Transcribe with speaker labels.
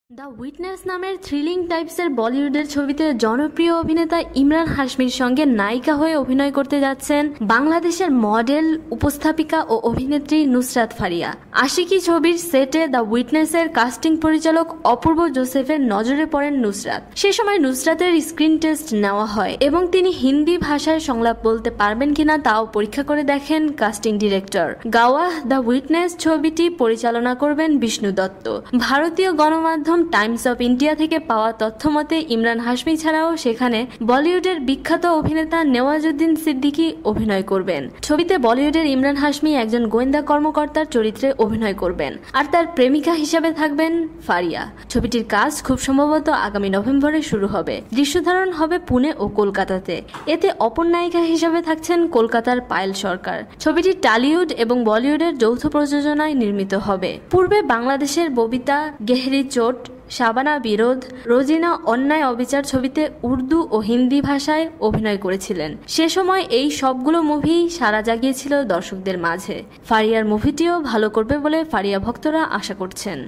Speaker 1: The witness নামের thrilling টাইপসের বলিউডের ছবিতে জনপ্রিয় অভিনেতা ইমরান হাশমির সঙ্গে নায়িকা হয়ে অভিনয় করতে যাচ্ছেন বাংলাদেশের মডেল, উপস্থাপিকা ও অভিনেত্রী নুসরাত ফারিয়া। আশিকি ছবির সেটে দ্য উইটনেসের কাস্টিং পরিচালক অপূর্ব জোসেফের নজরে পড়েন নুসরাত। সে সময় নুসরাতের স্ক্রিন টেস্ট নেওয়া হয় এবং তিনি হিন্দি ভাষায় সংলাপ বলতে পারবেন কিনা তাও পরীক্ষা করে দেখেন কাস্টিং ডিরেক্টর। গাওয়াহ দ্য উইটনেস ছবিটি পরিচালনা করবেন বিষ্ণু দত্ত। ভারতীয় গণমাধ্যম টাইমস অফ ইন্ডিয়া থেকে পাওয়া তথ্য মতে ইমরান হাশমি ছাড়াও সেখানে বলিউডের বিখ্যাত অভিনেতা নেওয়াজউদ্দিন সিদ্দিকী অভিনয় করবেন। ছবিতে বলিউডের ইমরান হাশমি একজন গোয়েন্দা কর্মকর্তার চরিত্রে অভিনয় করবেন আর তার প্রেমিকা হিসেবে থাকবেন ফারিয়া। ছবিটির কাজ খুব সম্ভবত আগামী নভেম্বরে শুরু হবে। দৃশ্যধারণ হবে পুনে ও কলকাতাতে। এতে অপর নায়িকা হিসেবে থাকছেন কলকাতার পায়েল সরকার। ছবিটি টালিউড এবং বলিউডের যৌথ প্রযোজনায় নির্মিত হবে। পূর্বে বাংলাদেশের ববিতা গেহরি চোট, শাবানা বিরোধ, রোজিনা অন্যায় অবিচার ছবিতে উর্দু ও হিন্দি ভাষায় অভিনয় করেছিলেন। সে সময় এই সবগুলো মুভি সাড়া জাগিয়েছিল দর্শকদের মাঝে। ফারিয়ার মুভিটিও ভালো করবে বলে ফারিয়া ভক্তরা আশা করছেন।